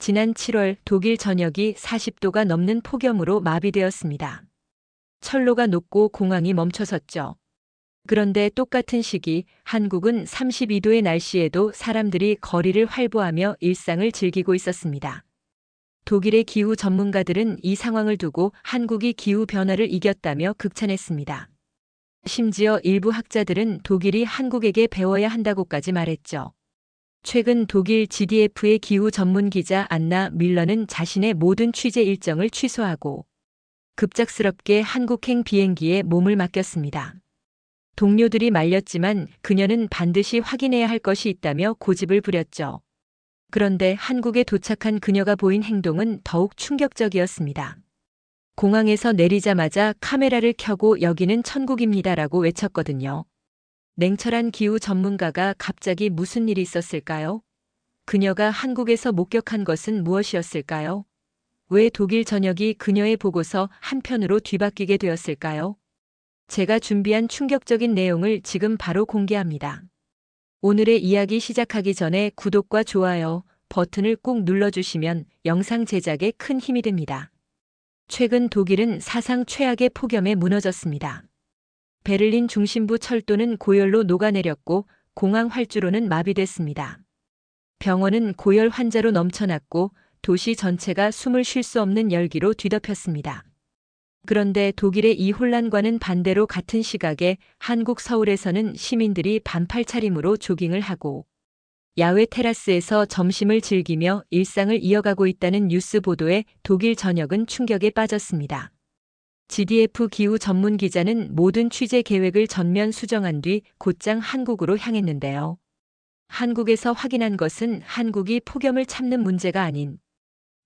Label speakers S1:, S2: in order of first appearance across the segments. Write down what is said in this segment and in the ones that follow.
S1: 지난 7월 독일 전역이 40도가 넘는 폭염으로 마비되었습니다. 철로가 녹고 공항이 멈춰섰죠. 그런데 똑같은 시기 한국은 32도의 날씨에도 사람들이 거리를 활보하며 일상을 즐기고 있었습니다. 독일의 기후 전문가들은 이 상황을 두고 한국이 기후 변화를 이겼다며 극찬했습니다. 심지어 일부 학자들은 독일이 한국에게 배워야 한다고까지 말했죠. 최근 독일 GDF의 기후 전문 기자 안나 밀러는 자신의 모든 취재 일정을 취소하고 급작스럽게 한국행 비행기에 몸을 맡겼습니다. 동료들이 말렸지만 그녀는 반드시 확인해야 할 것이 있다며 고집을 부렸죠. 그런데 한국에 도착한 그녀가 보인 행동은 더욱 충격적이었습니다. 공항에서 내리자마자 카메라를 켜고 여기는 천국입니다라고 외쳤거든요. 냉철한 기후 전문가가 갑자기 무슨 일이 있었을까요? 그녀가 한국에서 목격한 것은 무엇이었을까요? 왜 독일 전역이 그녀의 보고서 한편으로 뒤바뀌게 되었을까요? 제가 준비한 충격적인 내용을 지금 바로 공개합니다. 오늘의 이야기 시작하기 전에 구독과 좋아요 버튼을 꼭 눌러주시면 영상 제작에 큰 힘이 됩니다. 최근 독일은 사상 최악의 폭염에 무너졌습니다. 베를린 중심부 철도는 고열로 녹아내렸고 공항 활주로는 마비됐습니다. 병원은 고열 환자로 넘쳐났고 도시 전체가 숨을 쉴 수 없는 열기로 뒤덮였습니다. 그런데 독일의 이 혼란과는 반대로 같은 시각에 한국 서울에서는 시민들이 반팔 차림으로 조깅을 하고 야외 테라스에서 점심을 즐기며 일상을 이어가고 있다는 뉴스 보도에 독일 전역은 충격에 빠졌습니다. GDF 기후 전문 기자는 모든 취재 계획을 전면 수정한 뒤 곧장 한국으로 향했는데요. 한국에서 확인한 것은 한국이 폭염을 참는 문제가 아닌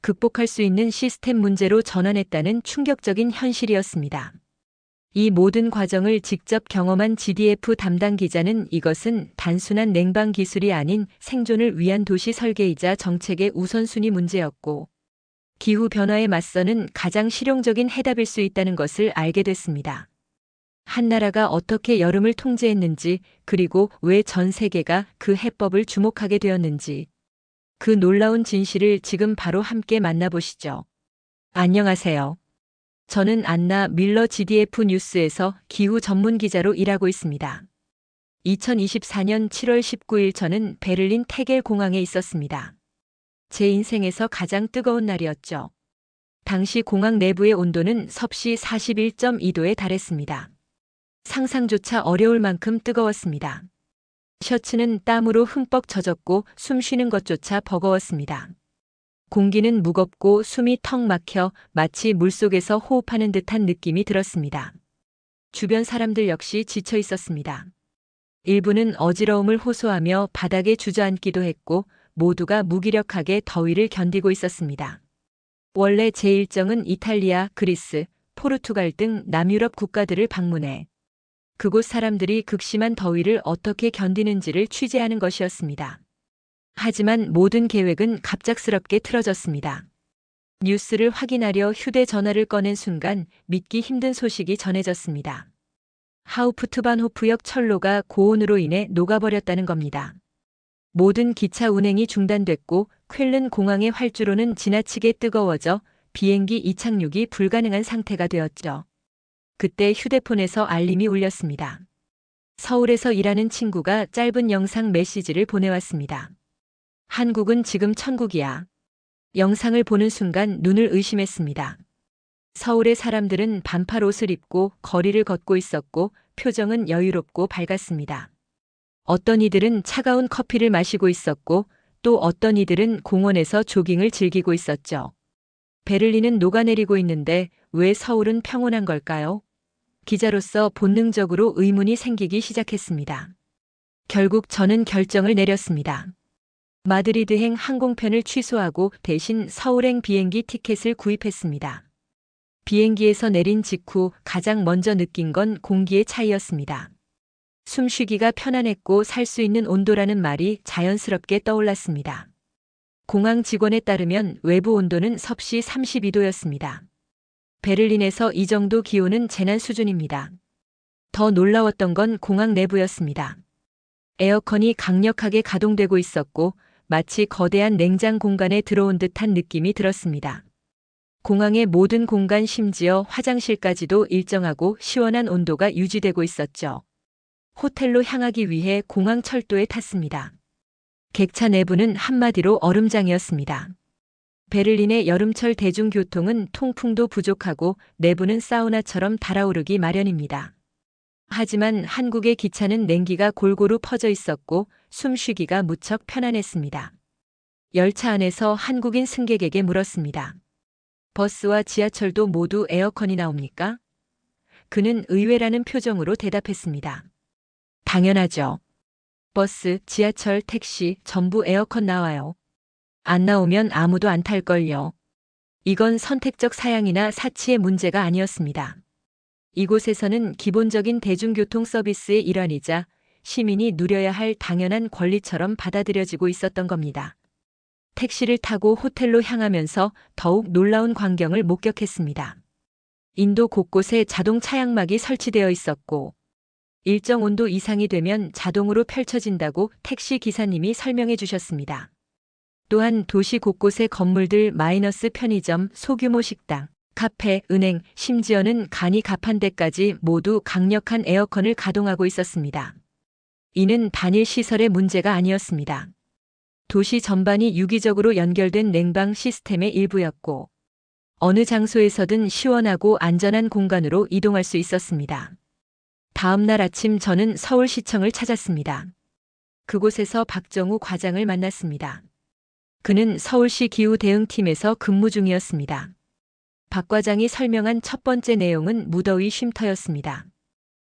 S1: 극복할 수 있는 시스템 문제로 전환했다는 충격적인 현실이었습니다. 이 모든 과정을 직접 경험한 GDF 담당 기자는 이것은 단순한 냉방 기술이 아닌 생존을 위한 도시 설계이자 정책의 우선순위 문제였고 기후 변화에 맞서는 가장 실용적인 해답일 수 있다는 것을 알게 됐습니다. 한 나라가 어떻게 여름을 통제했는지 그리고 왜 전 세계가 그 해법을 주목하게 되었는지 그 놀라운 진실을 지금 바로 함께 만나보시죠. 안녕하세요. 저는 안나 밀러 GDF 뉴스에서 기후 전문 기자로 일하고 있습니다. 2024년 7월 19일 저는 베를린 테겔 공항에 있었습니다. 제 인생에서 가장 뜨거운 날이었죠. 당시 공항 내부의 온도는 섭씨 41.2도에 달했습니다. 상상조차 어려울 만큼 뜨거웠습니다. 셔츠는 땀으로 흠뻑 젖었고 숨 쉬는 것조차 버거웠습니다. 공기는 무겁고 숨이 턱 막혀 마치 물속에서 호흡하는 듯한 느낌이 들었습니다. 주변 사람들 역시 지쳐 있었습니다. 일부는 어지러움을 호소하며 바닥에 주저앉기도 했고 모두가 무기력하게 더위를 견디고 있었습니다. 원래 제 일정은 이탈리아, 그리스, 포르투갈 등 남유럽 국가들을 방문해 그곳 사람들이 극심한 더위를 어떻게 견디는지를 취재하는 것이었습니다. 하지만 모든 계획은 갑작스럽게 틀어졌습니다. 뉴스를 확인하려 휴대전화를 꺼낸 순간 믿기 힘든 소식이 전해졌습니다. 하우프트반호프역 철로가 고온으로 인해 녹아버렸다는 겁니다. 모든 기차 운행이 중단됐고 쾰른 공항의 활주로는 지나치게 뜨거워져 비행기 이착륙이 불가능한 상태가 되었죠. 그때 휴대폰에서 알림이 울렸습니다. 서울에서 일하는 친구가 짧은 영상 메시지를 보내왔습니다. 한국은 지금 천국이야. 영상을 보는 순간 눈을 의심했습니다. 서울의 사람들은 반팔 옷을 입고 거리를 걷고 있었고 표정은 여유롭고 밝았습니다. 어떤 이들은 차가운 커피를 마시고 있었고 또 어떤 이들은 공원에서 조깅을 즐기고 있었죠. 베를린은 녹아내리고 있는데 왜 서울은 평온한 걸까요? 기자로서 본능적으로 의문이 생기기 시작했습니다. 결국 저는 결정을 내렸습니다. 마드리드행 항공편을 취소하고 대신 서울행 비행기 티켓을 구입했습니다. 비행기에서 내린 직후 가장 먼저 느낀 건 공기의 차이였습니다. 숨쉬기가 편안했고 살 수 있는 온도라는 말이 자연스럽게 떠올랐습니다. 공항 직원에 따르면 외부 온도는 섭씨 32도였습니다. 베를린에서 이 정도 기온은 재난 수준입니다. 더 놀라웠던 건 공항 내부였습니다. 에어컨이 강력하게 가동되고 있었고 마치 거대한 냉장 공간에 들어온 듯한 느낌이 들었습니다. 공항의 모든 공간, 심지어 화장실까지도 일정하고 시원한 온도가 유지되고 있었죠. 호텔로 향하기 위해 공항 철도에 탔습니다. 객차 내부는 한마디로 얼음장이었습니다. 베를린의 여름철 대중교통은 통풍도 부족하고 내부는 사우나처럼 달아오르기 마련입니다. 하지만 한국의 기차는 냉기가 골고루 퍼져 있었고 숨쉬기가 무척 편안했습니다. 열차 안에서 한국인 승객에게 물었습니다. 버스와 지하철도 모두 에어컨이 나옵니까? 그는 의외라는 표정으로 대답했습니다. 당연하죠. 버스, 지하철, 택시 전부 에어컨 나와요. 안 나오면 아무도 안 탈걸요. 이건 선택적 사양이나 사치의 문제가 아니었습니다. 이곳에서는 기본적인 대중교통 서비스의 일환이자 시민이 누려야 할 당연한 권리처럼 받아들여지고 있었던 겁니다. 택시를 타고 호텔로 향하면서 더욱 놀라운 광경을 목격했습니다. 인도 곳곳에 자동 차양막이 설치되어 있었고 일정 온도 이상이 되면 자동으로 펼쳐진다고 택시 기사님이 설명해 주셨습니다. 또한 도시 곳곳의 건물들 마이너스 편의점, 소규모 식당, 카페, 은행, 심지어는 간이 갑한 데까지 모두 강력한 에어컨을 가동하고 있었습니다. 이는 단일 시설의 문제가 아니었습니다. 도시 전반이 유기적으로 연결된 냉방 시스템의 일부였고 어느 장소에서든 시원하고 안전한 공간으로 이동할 수 있었습니다. 다음 날 아침 저는 서울시청을 찾았습니다. 그곳에서 박정우 과장을 만났습니다. 그는 서울시 기후대응팀에서 근무 중이었습니다. 박 과장이 설명한 첫 번째 내용은 무더위 쉼터였습니다.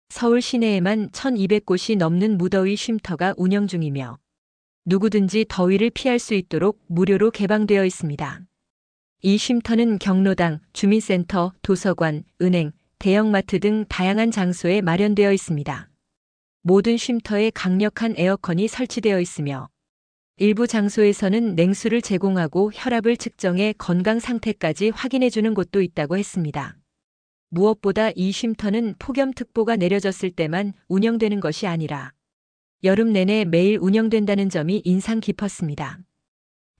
S1: 서울 시내에만 1,200곳이 넘는 무더위 쉼터가 운영 중이며 누구든지 더위를 피할 수 있도록 무료로 개방되어 있습니다. 이 쉼터는 경로당, 주민센터, 도서관, 은행, 대형마트 등 다양한 장소에 마련되어 있습니다. 모든 쉼터에 강력한 에어컨이 설치되어 있으며 일부 장소에서는 냉수를 제공하고 혈압을 측정해 건강 상태까지 확인해주는 곳도 있다고 했습니다. 무엇보다 이 쉼터는 폭염특보가 내려졌을 때만 운영되는 것이 아니라 여름 내내 매일 운영된다는 점이 인상 깊었습니다.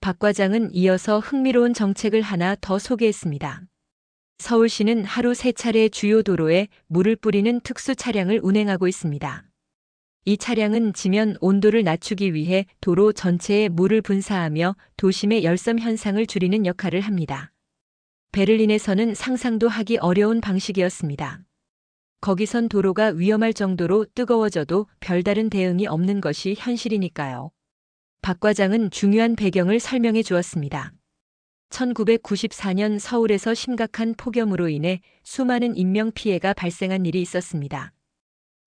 S1: 박 과장은 이어서 흥미로운 정책을 하나 더 소개했습니다. 서울시는 하루 3차례 주요 도로에 물을 뿌리는 특수 차량을 운행하고 있습니다. 이 차량은 지면 온도를 낮추기 위해 도로 전체에 물을 분사하며 도심의 열섬 현상을 줄이는 역할을 합니다. 베를린에서는 상상도 하기 어려운 방식이었습니다. 거기선 도로가 위험할 정도로 뜨거워져도 별다른 대응이 없는 것이 현실이니까요. 박 과장은 중요한 배경을 설명해 주었습니다. 1994년 서울에서 심각한 폭염으로 인해 수많은 인명피해가 발생한 일이 있었습니다.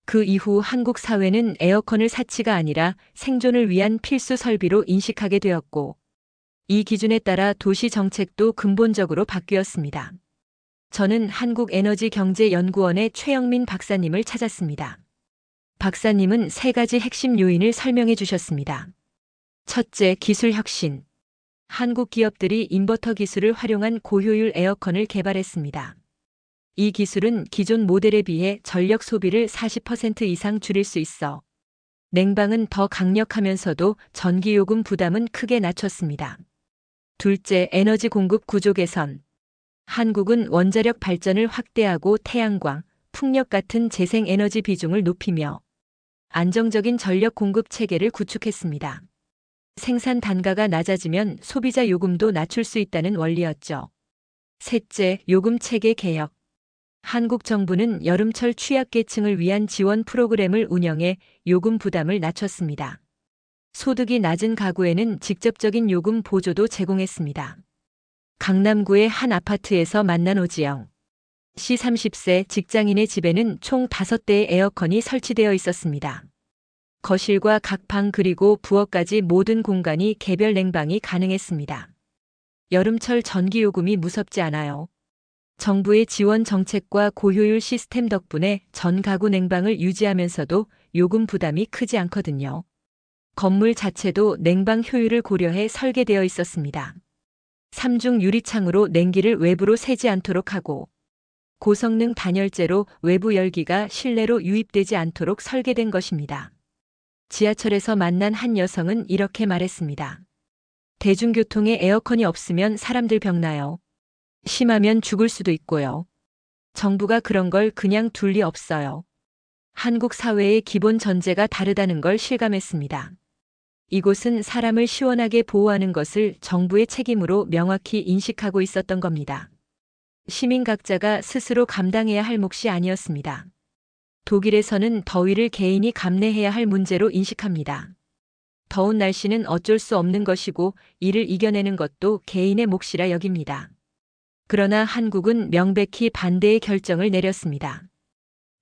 S1: 그 이후 한국 사회는 에어컨을 사치가 아니라 생존을 위한 필수 설비로 인식하게 되었고, 이 기준에 따라 도시 정책도 근본적으로 바뀌었습니다. 저는 한국에너지경제연구원의 최영민 박사님을 찾았습니다. 박사님은 3가지 핵심 요인을 설명해 주셨습니다. 첫째, 기술 혁신. 한국 기업들이 인버터 기술을 활용한 고효율 에어컨을 개발했습니다. 이 기술은 기존 모델에 비해 전력 소비를 40% 이상 줄일 수 있어 냉방은 더 강력하면서도 전기요금 부담은 크게 낮췄습니다. 둘째, 에너지 공급 구조 개선. 한국은 원자력 발전을 확대하고 태양광, 풍력 같은 재생에너지 비중을 높이며 안정적인 전력 공급 체계를 구축했습니다. 생산 단가가 낮아지면 소비자 요금도 낮출 수 있다는 원리였죠. 셋째, 요금 체계 개혁. 한국 정부는 여름철 취약계층을 위한 지원 프로그램을 운영해 요금 부담을 낮췄습니다. 소득이 낮은 가구에는 직접적인 요금 보조도 제공했습니다. 강남구의 한 아파트에서 만난 오지영 씨 30세 직장인의 집에는 총 5대의 에어컨이 설치되어 있었습니다. 거실과 각 방 그리고 부엌까지 모든 공간이 개별 냉방이 가능했습니다. 여름철 전기요금이 무섭지 않아요. 정부의 지원 정책과 고효율 시스템 덕분에 전 가구 냉방을 유지하면서도 요금 부담이 크지 않거든요. 건물 자체도 냉방 효율을 고려해 설계되어 있었습니다. 3중 유리창으로 냉기를 외부로 새지 않도록 하고 고성능 단열재로 외부 열기가 실내로 유입되지 않도록 설계된 것입니다. 지하철에서 만난 한 여성은 이렇게 말했습니다. 대중교통에 에어컨이 없으면 사람들 병나요. 심하면 죽을 수도 있고요. 정부가 그런 걸 그냥 둘 리 없어요. 한국 사회의 기본 전제가 다르다는 걸 실감했습니다. 이곳은 사람을 시원하게 보호하는 것을 정부의 책임으로 명확히 인식하고 있었던 겁니다. 시민 각자가 스스로 감당해야 할 몫이 아니었습니다. 독일에서는 더위를 개인이 감내해야 할 문제로 인식합니다. 더운 날씨는 어쩔 수 없는 것이고 이를 이겨내는 것도 개인의 몫이라 여깁니다. 그러나 한국은 명백히 반대의 결정을 내렸습니다.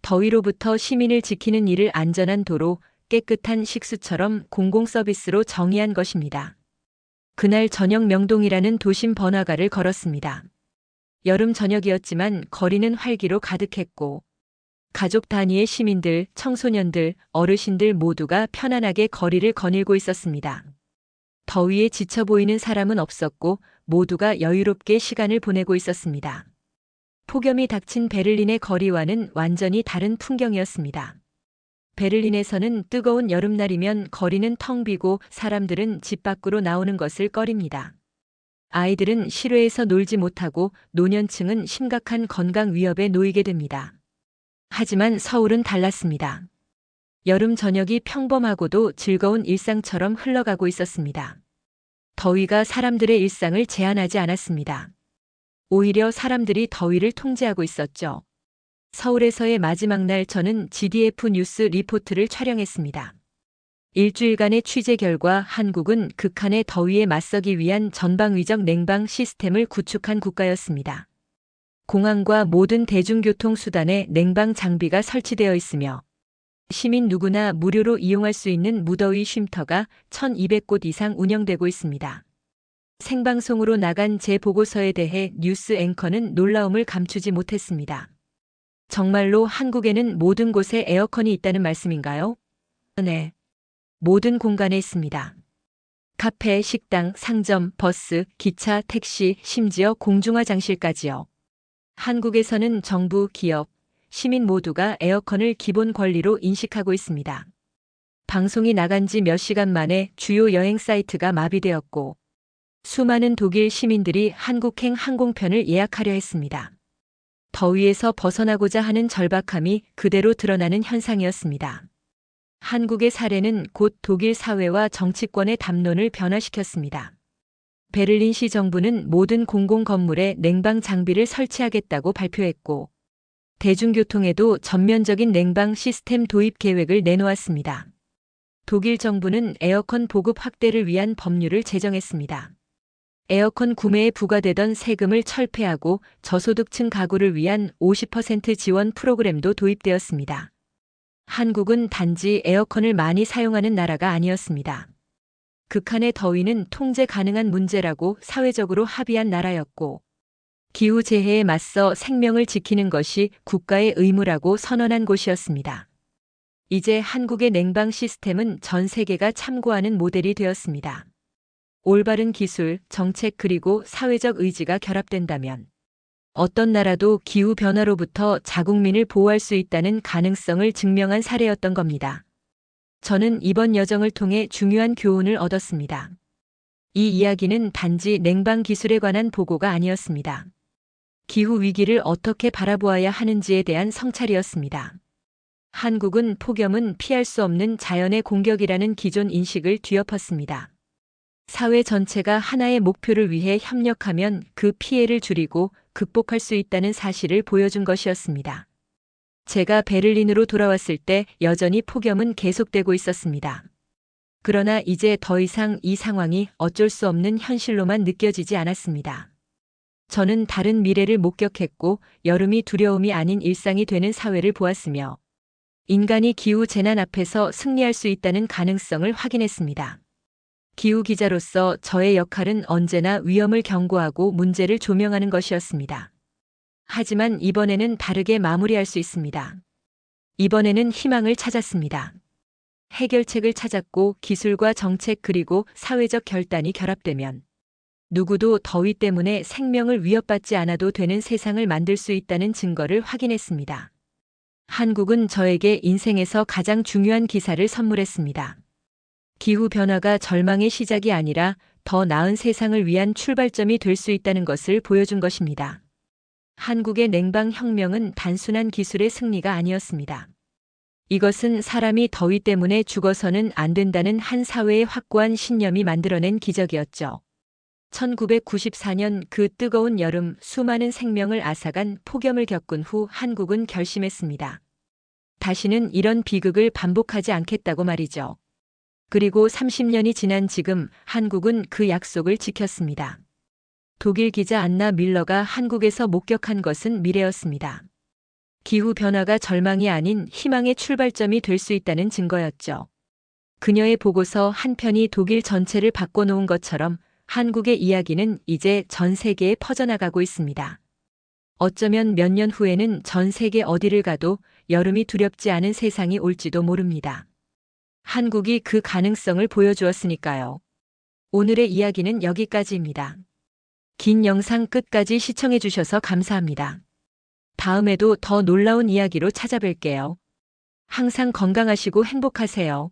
S1: 더위로부터 시민을 지키는 일을 안전한 도로, 깨끗한 식수처럼 공공 서비스로 정의한 것입니다. 그날 저녁 명동이라는 도심 번화가를 걸었습니다. 여름 저녁이었지만 거리는 활기로 가득했고 가족 단위의 시민들, 청소년들, 어르신들 모두가 편안하게 거리를 거닐고 있었습니다. 더위에 지쳐 보이는 사람은 없었고 모두가 여유롭게 시간을 보내고 있었습니다. 폭염이 닥친 베를린의 거리와는 완전히 다른 풍경이었습니다. 베를린에서는 뜨거운 여름날이면 거리는 텅 비고 사람들은 집 밖으로 나오는 것을 꺼립니다. 아이들은 실외에서 놀지 못하고 노년층은 심각한 건강 위협에 놓이게 됩니다. 하지만 서울은 달랐습니다. 여름 저녁이 평범하고도 즐거운 일상처럼 흘러가고 있었습니다. 더위가 사람들의 일상을 제한하지 않았습니다. 오히려 사람들이 더위를 통제하고 있었죠. 서울에서의 마지막 날 저는 GDF 뉴스 리포트를 촬영했습니다. 일주일간의 취재 결과 한국은 극한의 더위에 맞서기 위한 전방위적 냉방 시스템을 구축한 국가였습니다. 공항과 모든 대중교통 수단에 냉방 장비가 설치되어 있으며 시민 누구나 무료로 이용할 수 있는 무더위 쉼터가 1,200곳 이상 운영되고 있습니다. 생방송으로 나간 제 보고서에 대해 뉴스 앵커는 놀라움을 감추지 못했습니다. 정말로 한국에는 모든 곳에 에어컨이 있다는 말씀인가요? 네. 모든 공간에 있습니다. 카페, 식당, 상점, 버스, 기차, 택시, 심지어 공중화장실까지요. 한국에서는 정부, 기업, 시민 모두가 에어컨을 기본 권리로 인식하고 있습니다. 방송이 나간 지 몇 시간 만에 주요 여행 사이트가 마비되었고 수많은 독일 시민들이 한국행 항공편을 예약하려 했습니다. 더위에서 벗어나고자 하는 절박함이 그대로 드러나는 현상이었습니다. 한국의 사례는 곧 독일 사회와 정치권의 담론을 변화시켰습니다. 베를린시 정부는 모든 공공 건물에 냉방 장비를 설치하겠다고 발표했고 대중교통에도 전면적인 냉방 시스템 도입 계획을 내놓았습니다. 독일 정부는 에어컨 보급 확대를 위한 법률을 제정했습니다. 에어컨 구매에 부과되던 세금을 철폐하고 저소득층 가구를 위한 50% 지원 프로그램도 도입되었습니다. 한국은 단지 에어컨을 많이 사용하는 나라가 아니었습니다. 극한의 더위는 통제 가능한 문제라고 사회적으로 합의한 나라였고 기후재해에 맞서 생명을 지키는 것이 국가의 의무라고 선언한 곳이었습니다. 이제 한국의 냉방 시스템은 전 세계가 참고하는 모델이 되었습니다. 올바른 기술, 정책 그리고 사회적 의지가 결합된다면 어떤 나라도 기후변화로부터 자국민을 보호할 수 있다는 가능성을 증명한 사례였던 겁니다. 저는 이번 여정을 통해 중요한 교훈을 얻었습니다. 이 이야기는 단지 냉방 기술에 관한 보고가 아니었습니다. 기후 위기를 어떻게 바라보아야 하는지에 대한 성찰이었습니다. 한국은 폭염은 피할 수 없는 자연의 공격이라는 기존 인식을 뒤엎었습니다. 사회 전체가 하나의 목표를 위해 협력하면 그 피해를 줄이고 극복할 수 있다는 사실을 보여준 것이었습니다. 제가 베를린으로 돌아왔을 때 여전히 폭염은 계속되고 있었습니다. 그러나 이제 더 이상 이 상황이 어쩔 수 없는 현실로만 느껴지지 않았습니다. 저는 다른 미래를 목격했고 여름이 두려움이 아닌 일상이 되는 사회를 보았으며 인간이 기후 재난 앞에서 승리할 수 있다는 가능성을 확인했습니다. 기후 기자로서 저의 역할은 언제나 위험을 경고하고 문제를 조명하는 것이었습니다. 하지만 이번에는 다르게 마무리할 수 있습니다. 이번에는 희망을 찾았습니다. 해결책을 찾았고 기술과 정책 그리고 사회적 결단이 결합되면 누구도 더위 때문에 생명을 위협받지 않아도 되는 세상을 만들 수 있다는 증거를 확인했습니다. 한국은 저에게 인생에서 가장 중요한 기사를 선물했습니다. 기후변화가 절망의 시작이 아니라 더 나은 세상을 위한 출발점이 될 수 있다는 것을 보여준 것입니다. 한국의 냉방혁명은 단순한 기술의 승리가 아니었습니다. 이것은 사람이 더위 때문에 죽어서는 안 된다는 한 사회의 확고한 신념이 만들어낸 기적이었죠. 1994년 그 뜨거운 여름 수많은 생명을 앗아간 폭염을 겪은 후 한국은 결심했습니다. 다시는 이런 비극을 반복하지 않겠다고 말이죠. 그리고 30년이 지난 지금 한국은 그 약속을 지켰습니다. 독일 기자 안나 밀러가 한국에서 목격한 것은 미래였습니다. 기후변화가 절망이 아닌 희망의 출발점이 될 수 있다는 증거였죠. 그녀의 보고서 한 편이 독일 전체를 바꿔놓은 것처럼 한국의 이야기는 이제 전 세계에 퍼져나가고 있습니다. 어쩌면 몇 년 후에는 전 세계 어디를 가도 여름이 두렵지 않은 세상이 올지도 모릅니다. 한국이 그 가능성을 보여주었으니까요. 오늘의 이야기는 여기까지입니다. 긴 영상 끝까지 시청해 주셔서 감사합니다. 다음에도 더 놀라운 이야기로 찾아뵐게요. 항상 건강하시고 행복하세요.